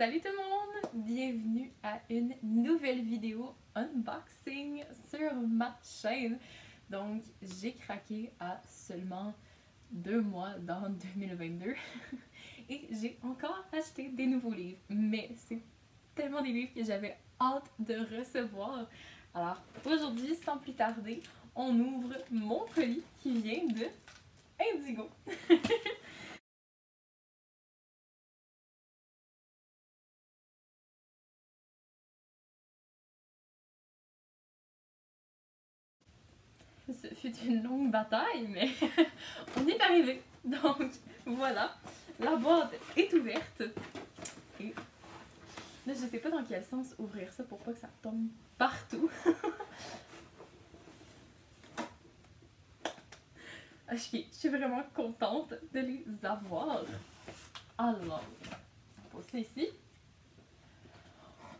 Salut tout le monde! Bienvenue à une nouvelle vidéo unboxing sur ma chaîne. Donc, j'ai craqué à seulement 2 mois dans 2022 et j'ai encore acheté des nouveaux livres. Mais c'est tellement des livres que j'avais hâte de recevoir. Alors, aujourd'hui, sans plus tarder, on ouvre mon colis qui vient de Indigo. Ce fut une longue bataille, mais on est arrivé. Donc voilà, la boîte est ouverte. Et là, je sais pas dans quel sens ouvrir ça pour pas que ça tombe partout. Ok, je suis vraiment contente de les avoir. Alors, on pose ça ici.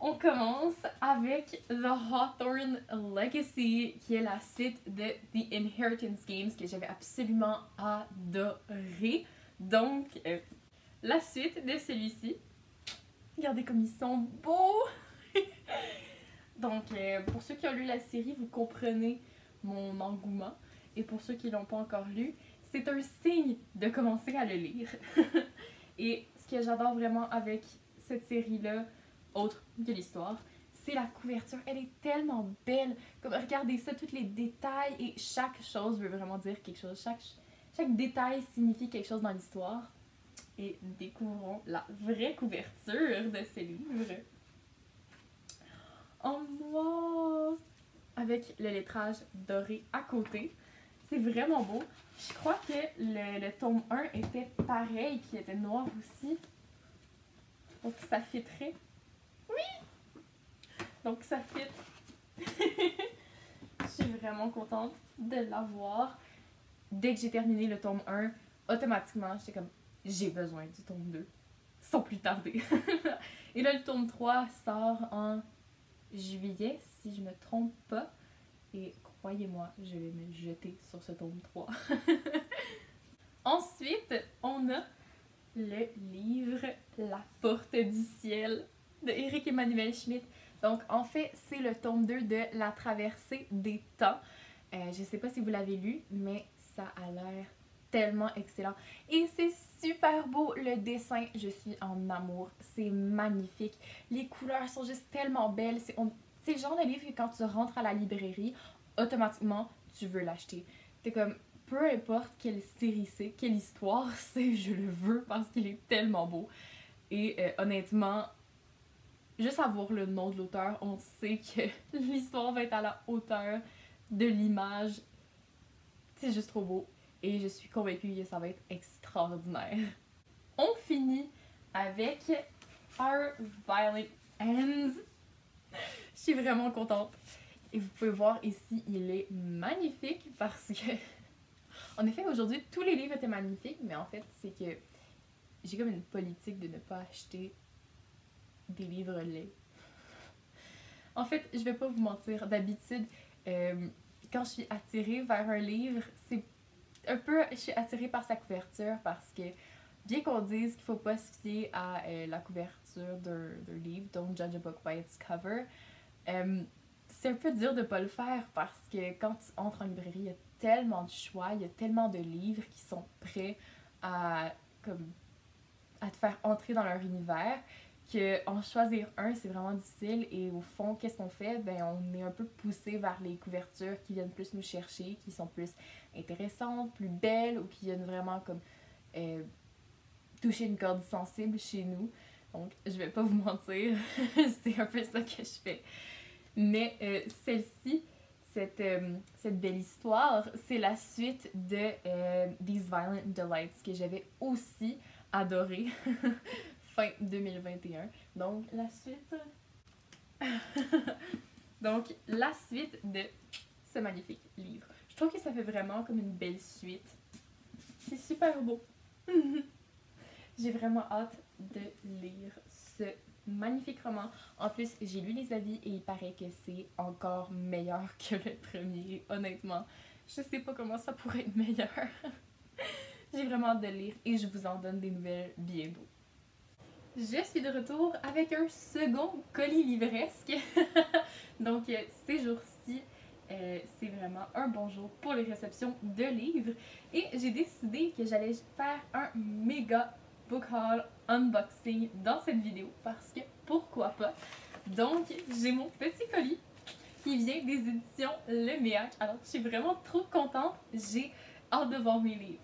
On commence avec The Hawthorne Legacy, qui est la suite de The Inheritance Games que j'avais absolument adoré. Donc, la suite de celui-ci. Regardez comme ils sont beaux! Donc, pour ceux qui ont lu la série, vous comprenez mon engouement. Et pour ceux qui ne l'ont pas encore lu, c'est un signe de commencer à le lire. Et ce que j'adore vraiment avec cette série-là, autre que l'histoire, c'est la couverture. Elle est tellement belle. Comme, regardez ça, tous les détails et chaque chose veut vraiment dire quelque chose. Chaque détail signifie quelque chose dans l'histoire. Et découvrons la vraie couverture de ce livre. En noir, avec le lettrage doré à côté. C'est vraiment beau. Je crois que le tome 1 était pareil, qui était noir aussi. Donc ça fitterait. Oui! Donc ça fit. Je suis vraiment contente de l'avoir. Dès que j'ai terminé le tome 1, automatiquement, j'étais comme, j'ai besoin du tome 2. Sans plus tarder. Et là, le tome 3 sort en juillet, si je me trompe pas. Et croyez-moi, je vais me jeter sur ce tome 3. Ensuite, on a le livre La Porte du Ciel de Éric Emmanuel Schmitt. Donc, en fait, c'est le tome 2 de La Traversée des Temps. Je sais pas si vous l'avez lu, mais ça a l'air tellement excellent. Et c'est super beau, le dessin, je suis en amour. C'est magnifique. Les couleurs sont juste tellement belles. C'est le genre de livre que quand tu rentres à la librairie, automatiquement, tu veux l'acheter. T'es comme, peu importe quelle série c'est, quelle histoire c'est, je le veux parce qu'il est tellement beau. Et honnêtement, juste à voir le nom de l'auteur, on sait que l'histoire va être à la hauteur de l'image. C'est juste trop beau. Et je suis convaincue que ça va être extraordinaire. On finit avec Our Violent Ends. Je suis vraiment contente. Et vous pouvez voir ici, il est magnifique parce que... En effet, aujourd'hui, tous les livres étaient magnifiques, mais en fait, c'est que j'ai comme une politique de ne pas acheter des livres laids. En fait, je vais pas vous mentir, d'habitude, quand je suis attirée vers un livre, c'est un peu, je suis attirée par sa couverture parce que, bien qu'on dise qu'il faut pas se fier à la couverture d'un livre, don't judge a book by its cover, c'est un peu dur de pas le faire parce que quand tu entres en librairie, il y a tellement de choix, il y a tellement de livres qui sont prêts à te faire entrer dans leur univers qu'en choisir un, c'est vraiment difficile. Et au fond, qu'est-ce qu'on fait? Ben, on est un peu poussé vers les couvertures qui viennent plus nous chercher, qui sont plus intéressantes, plus belles, ou qui viennent vraiment comme toucher une corde sensible chez nous. Donc, je vais pas vous mentir, c'est un peu ça que je fais. Mais celle-ci, cette belle histoire, c'est la suite de These Violent Delights que j'avais aussi adoré fin 2021. Donc la suite donc la suite de ce magnifique livre. Je trouve que ça fait vraiment comme une belle suite. C'est super beau. J'ai vraiment hâte de lire ce magnifique roman. En plus, j'ai lu les avis et il paraît que c'est encore meilleur que le premier. Honnêtement, je sais pas comment ça pourrait être meilleur. J'ai vraiment hâte de lire et je vous en donne des nouvelles bientôt. Je suis de retour avec un second colis livresque. Donc, ces jours-ci, c'est vraiment un bon jour pour les réceptions de livres. Et j'ai décidé que j'allais faire un méga book haul unboxing dans cette vidéo parce que pourquoi pas. Donc, j'ai mon petit colis qui vient des éditions Le Méac. Alors, je suis vraiment trop contente. J'ai hâte de voir mes livres.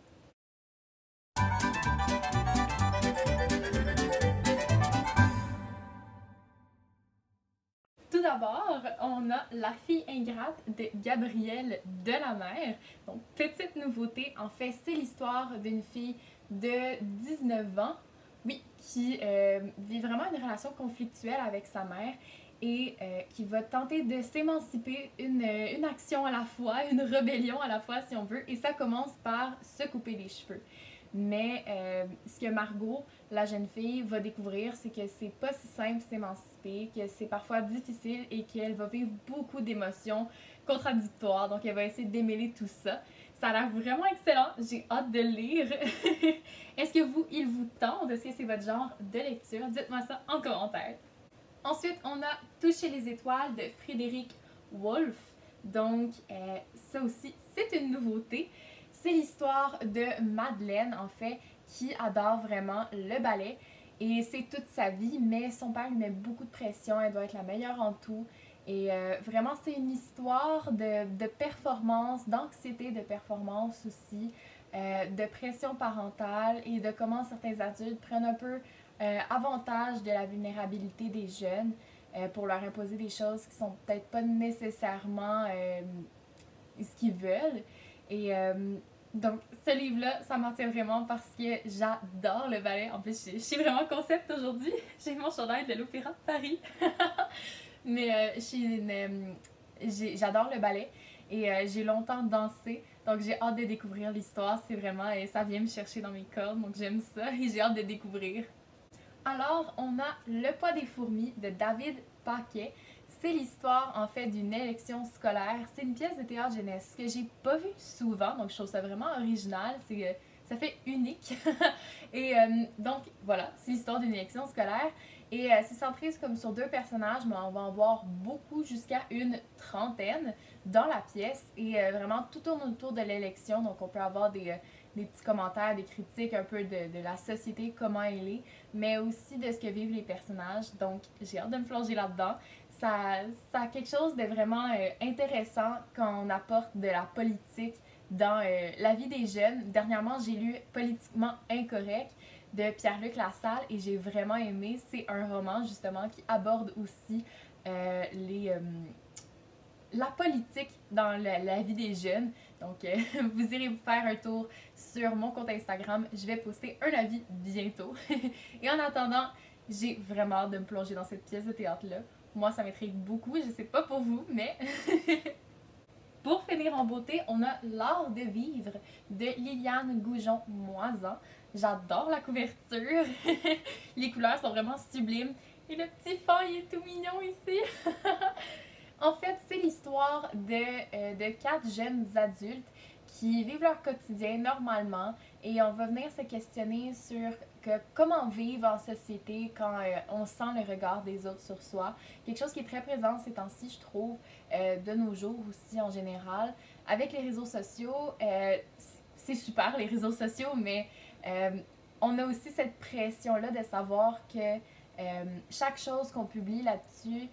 Tout d'abord, on a La fille ingrate de Gabrielle Delamere. Donc, petite nouveauté, en fait, c'est l'histoire d'une fille de 19 ans, oui, qui vit vraiment une relation conflictuelle avec sa mère et qui va tenter de s'émanciper une action à la fois, une rébellion à la fois, si on veut, et ça commence par se couper les cheveux. Mais ce que Margot, la jeune fille, va découvrir, c'est que c'est pas si simple s'émanciper, que c'est parfois difficile et qu'elle va vivre beaucoup d'émotions contradictoires. Donc, elle va essayer de démêler tout ça. Ça a l'air vraiment excellent. J'ai hâte de le lire. Est-ce que il vous tente? Est-ce que c'est votre genre de lecture? Dites-moi ça en commentaire. Ensuite, on a Toucher les étoiles de Frédéric Wolff. Donc, ça aussi, c'est une nouveauté. C'est l'histoire de Madeleine, en fait, qui adore vraiment le ballet. Et c'est toute sa vie, mais son père lui met beaucoup de pression. Elle doit être la meilleure en tout. Et vraiment, c'est une histoire de performance, d'anxiété de performance aussi, de pression parentale et de comment certains adultes prennent un peu avantage de la vulnérabilité des jeunes pour leur imposer des choses qui sont peut-être pas nécessairement ce qu'ils veulent. Et donc, ce livre-là, ça m'en tient vraiment parce que j'adore le ballet. En plus, je suis vraiment concept aujourd'hui. J'ai mon chandail de l'Opéra de Paris. Mais j'adore le ballet et j'ai longtemps dansé. Donc, j'ai hâte de découvrir l'histoire. C'est vraiment, ça vient me chercher dans mes cordes. Donc, j'aime ça et j'ai hâte de découvrir. Alors, on a Le poids des fourmis de David Paquet. C'est l'histoire, en fait, d'une élection scolaire. C'est une pièce de théâtre jeunesse que j'ai pas vue souvent, donc je trouve ça vraiment original. Ça fait unique. Et donc, voilà, c'est l'histoire d'une élection scolaire. Et c'est centré comme sur 2 personnages, mais on va en voir beaucoup, jusqu'à une trentaine dans la pièce. Et vraiment, tout tourne autour de l'élection. Donc, on peut avoir des petits commentaires, des critiques un peu de la société, comment elle est, mais aussi de ce que vivent les personnages. Donc, j'ai hâte de me plonger là-dedans. Ça a quelque chose de vraiment intéressant quand on apporte de la politique dans la vie des jeunes. Dernièrement, j'ai lu Politiquement incorrect de Pierre-Luc Lassalle et j'ai vraiment aimé. C'est un roman justement qui aborde aussi la politique dans la vie des jeunes. Donc, vous irez vous faire un tour sur mon compte Instagram. Je vais poster un avis bientôt. Et en attendant, j'ai vraiment hâte de me plonger dans cette pièce de théâtre-là. Moi, ça m'intrigue beaucoup. Je sais pas pour vous, mais... Pour finir en beauté, on a L'art de vivre de Liliane Goujon-Moisan. J'adore la couverture. Les couleurs sont vraiment sublimes. Et le petit fond, il est tout mignon ici. En fait, c'est l'histoire de 4 jeunes adultes qui vivent leur quotidien normalement et on va venir se questionner sur comment vivre en société quand on sent le regard des autres sur soi. Quelque chose qui est très présent ces temps-ci, je trouve, de nos jours aussi en général. Avec les réseaux sociaux, c'est super les réseaux sociaux, mais on a aussi cette pression-là de savoir que chaque chose qu'on publie là-dessus,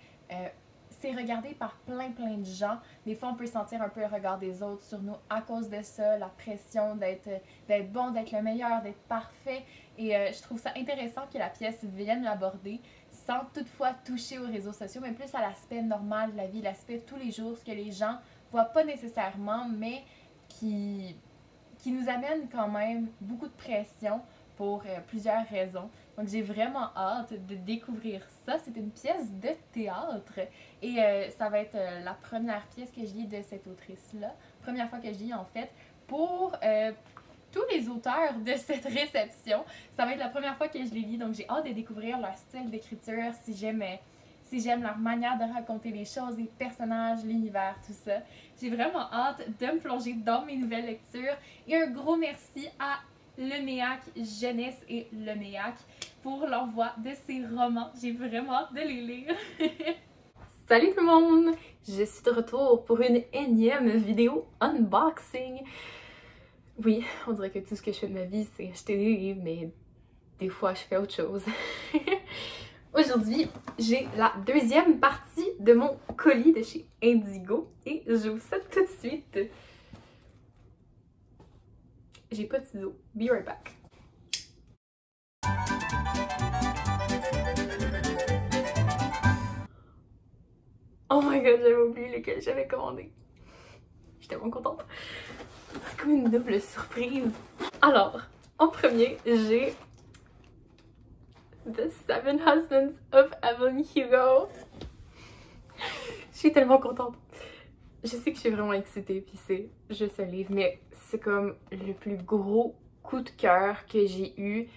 c'est regardé par plein de gens. Des fois, on peut sentir un peu le regard des autres sur nous à cause de ça, la pression d'être bon, d'être le meilleur, d'être parfait. Et je trouve ça intéressant que la pièce vienne l'aborder sans toutefois toucher aux réseaux sociaux, mais plus à l'aspect normal de la vie, l'aspect tous les jours, ce que les gens voient pas nécessairement, mais qui nous amène quand même beaucoup de pression pour plusieurs raisons. Donc j'ai vraiment hâte de découvrir ça. C'est une pièce de théâtre et ça va être la première pièce que je lis de cette autrice-là. Première fois que je lis en fait pour tous les auteurs de cette réception. Ça va être la première fois que je les lis, donc j'ai hâte de découvrir leur style d'écriture, si j'aime leur manière de raconter les choses, les personnages, l'univers, tout ça. J'ai vraiment hâte de me plonger dans mes nouvelles lectures. Et un gros merci à Le Méac Jeunesse et Le Méac pour l'envoi de ces romans. J'ai vraiment hâte de les lire. Salut tout le monde! Je suis de retour pour une énième vidéo unboxing. Oui, on dirait que tout ce que je fais de ma vie, c'est acheter des livres, mais des fois, je fais autre chose. Aujourd'hui, j'ai la deuxième partie de mon colis de chez Indigo et je vous ça tout de suite. J'ai pas de ciseaux. Be right back. Oh my god, j'avais oublié lequel j'avais commandé. J'étais tellement contente. C'est comme une double surprise. Alors, en premier, j'ai The Seven Husbands of Evelyn Hugo. Je suis tellement contente. Je sais que je suis vraiment excitée, puis c'est juste un livre, mais c'est comme le plus gros coup de cœur que j'ai eu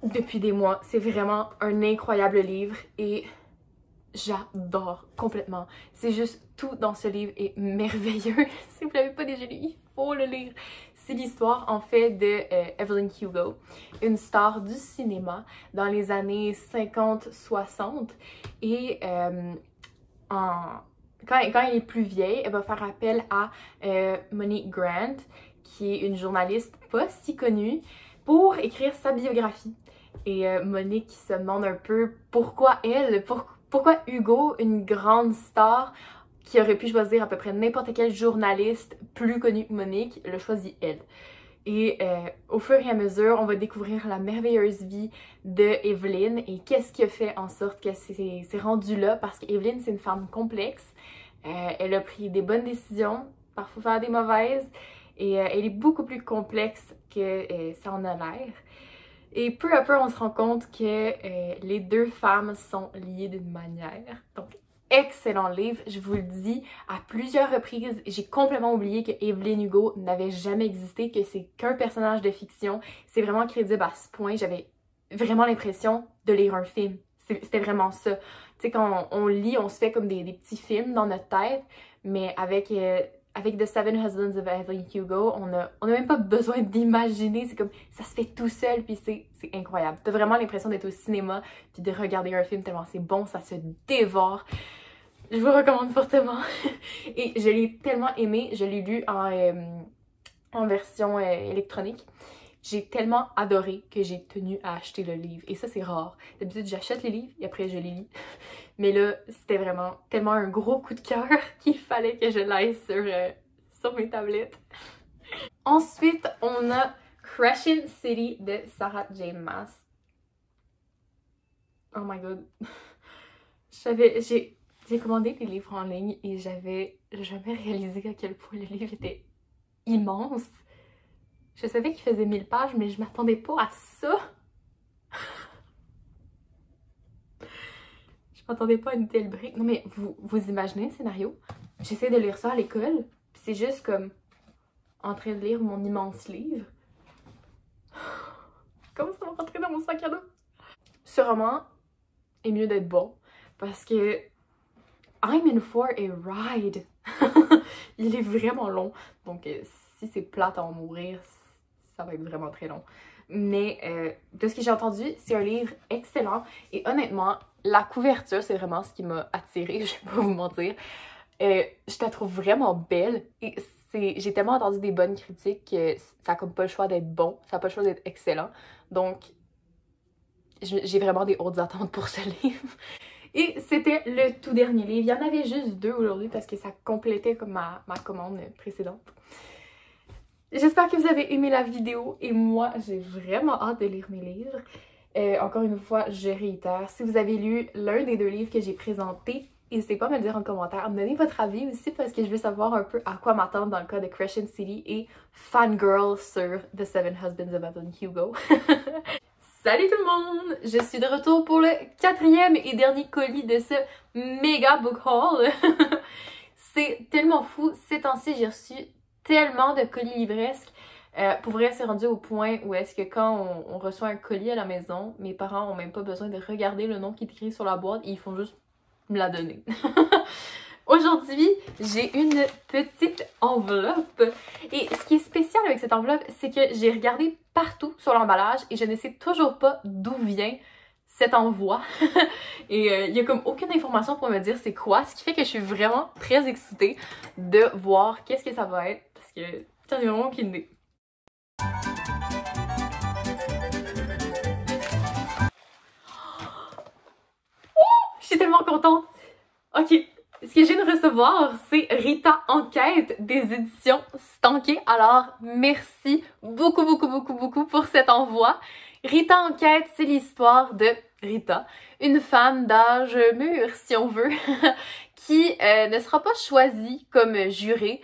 depuis des mois. C'est vraiment un incroyable livre et j'adore complètement. C'est juste tout dans ce livre est merveilleux. Si vous l'avez pas déjà lu, il faut le lire. C'est l'histoire en fait de Evelyn Hugo, une star du cinéma dans les années 50-60 et quand elle est plus vieille, elle va faire appel à Monique Grant, qui est une journaliste pas si connue, pour écrire sa biographie. Et Monique se demande un peu pourquoi elle, pourquoi Hugo, une grande star qui aurait pu choisir à peu près n'importe quel journaliste plus connu que Monique, l'a choisi elle. Et au fur et à mesure, on va découvrir la merveilleuse vie de Evelyn et qu'est-ce qui a fait en sorte qu'elle s'est rendue là, parce qu'Evelyn, c'est une femme complexe. Elle a pris des bonnes décisions, parfois des mauvaises, et elle est beaucoup plus complexe que ça en a l'air. Et peu à peu, on se rend compte que les deux femmes sont liées d'une manière. Donc, excellent livre, je vous le dis à plusieurs reprises. J'ai complètement oublié que Evelyn Hugo n'avait jamais existé, que c'est qu'un personnage de fiction. C'est vraiment crédible à ce point. J'avais vraiment l'impression de lire un film. C'était vraiment ça. Tu sais, quand on lit, on se fait comme des petits films dans notre tête, mais avec The Seven Husbands of Evelyn Hugo, on a même pas besoin d'imaginer, c'est comme, ça se fait tout seul, puis c'est incroyable. T'as vraiment l'impression d'être au cinéma, puis de regarder un film tellement c'est bon, ça se dévore. Je vous recommande fortement. Et je l'ai tellement aimé, je l'ai lu en version électronique. J'ai tellement adoré que j'ai tenu à acheter le livre. Et ça, c'est rare. D'habitude, j'achète les livres et après, je les lis. Mais là, c'était vraiment tellement un gros coup de cœur qu'il fallait que je l'aille sur mes tablettes. Ensuite, on a Crescent City de Sarah J. Maas. Oh my god. J'ai commandé des livres en ligne et j'avais jamais réalisé à quel point le livre était immense. Je savais qu'il faisait 1000 pages, mais je m'attendais pas à ça. Je m'attendais pas à une telle brique. Non mais vous imaginez le scénario? J'essaie de lire ça à l'école, puis c'est juste comme en train de lire mon immense livre. Comment ça va rentrer dans mon sac à dos? Ce roman est mieux d'être bon parce que I'm in for a ride. Il est vraiment long, donc si c'est plate à en mourir, ça va être vraiment très long. Mais de ce que j'ai entendu, c'est un livre excellent et honnêtement, la couverture, c'est vraiment ce qui m'a attirée, je vais pas vous mentir. Je la trouve vraiment belle et j'ai tellement entendu des bonnes critiques que ça n'a comme pas le choix d'être bon, ça n'a pas le choix d'être excellent. Donc, j'ai vraiment des hautes attentes pour ce livre. Et c'était le tout dernier livre. Il y en avait juste 2 aujourd'hui parce que ça complétait comme ma commande précédente. J'espère que vous avez aimé la vidéo et moi, j'ai vraiment hâte de lire mes livres. Encore une fois, je réitère, si vous avez lu l'un des 2 livres que j'ai présentés, n'hésitez pas à me le dire en commentaire, à me donner votre avis aussi parce que je veux savoir un peu à quoi m'attendre dans le cas de Crescent City et Fangirl sur The Seven Husbands of Evelyn Hugo. Salut tout le monde! Je suis de retour pour le 4e et dernier colis de ce méga book haul. C'est tellement fou, ces temps-ci j'ai reçu tellement de colis livresques. Pour vrai, c'est rendu au point où est-ce que quand on reçoit un colis à la maison, mes parents ont même pas besoin de regarder le nom qui est écrit sur la boîte, ils font juste me la donner. Aujourd'hui, j'ai une petite enveloppe. Et ce qui est spécial avec cette enveloppe, c'est que j'ai regardé partout sur l'emballage et je ne sais toujours pas d'où vient cet envoi. Et il y a comme aucune information pour me dire c'est quoi, ce qui fait que je suis vraiment très excitée de voir qu'est-ce que ça va être parce que j'en ai vraiment aucune idée. Je suis tellement contente! Ok, ce que je viens de recevoir, c'est Rita Enquête des éditions Stankey. Alors, merci beaucoup pour cet envoi. Rita Enquête, c'est l'histoire de Rita, une femme d'âge mûr, si on veut, qui ne sera pas choisie comme jurée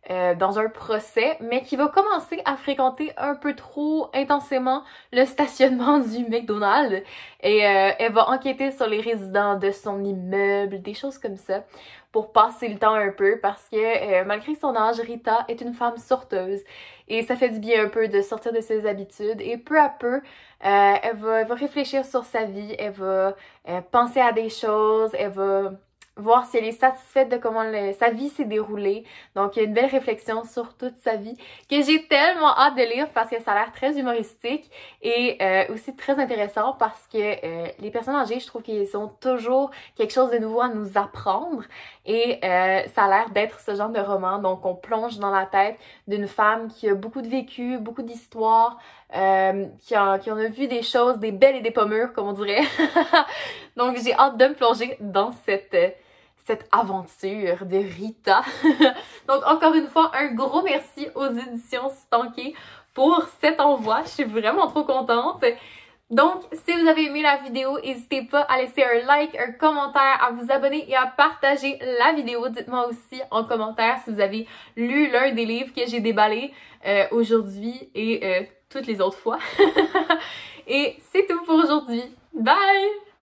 dans un procès, mais qui va commencer à fréquenter un peu trop intensément le stationnement du McDonald's et elle va enquêter sur les résidents de son immeuble, des choses comme ça, pour passer le temps un peu parce que malgré son âge, Rita est une femme sorteuse et ça fait du bien un peu de sortir de ses habitudes et peu à peu, elle va réfléchir sur sa vie, elle va penser à des choses, elle va voir si elle est satisfaite de comment sa vie s'est déroulée. Donc, il y a une belle réflexion sur toute sa vie que j'ai tellement hâte de lire parce que ça a l'air très humoristique et aussi très intéressant parce que les personnes âgées, je trouve qu'ils ont toujours quelque chose de nouveau à nous apprendre et ça a l'air d'être ce genre de roman. Donc, on plonge dans la tête d'une femme qui a beaucoup de vécu, beaucoup d'histoires, qui en a vu des choses, des belles et des pas mûres, comme on dirait. Donc, j'ai hâte de me plonger dans cette aventure de Rita. Donc, encore une fois, un gros merci aux éditions Stankey pour cet envoi. Je suis vraiment trop contente. Donc, si vous avez aimé la vidéo, n'hésitez pas à laisser un like, un commentaire, à vous abonner et à partager la vidéo. Dites-moi aussi en commentaire si vous avez lu l'un des livres que j'ai déballé aujourd'hui et toutes les autres fois. Et c'est tout pour aujourd'hui. Bye!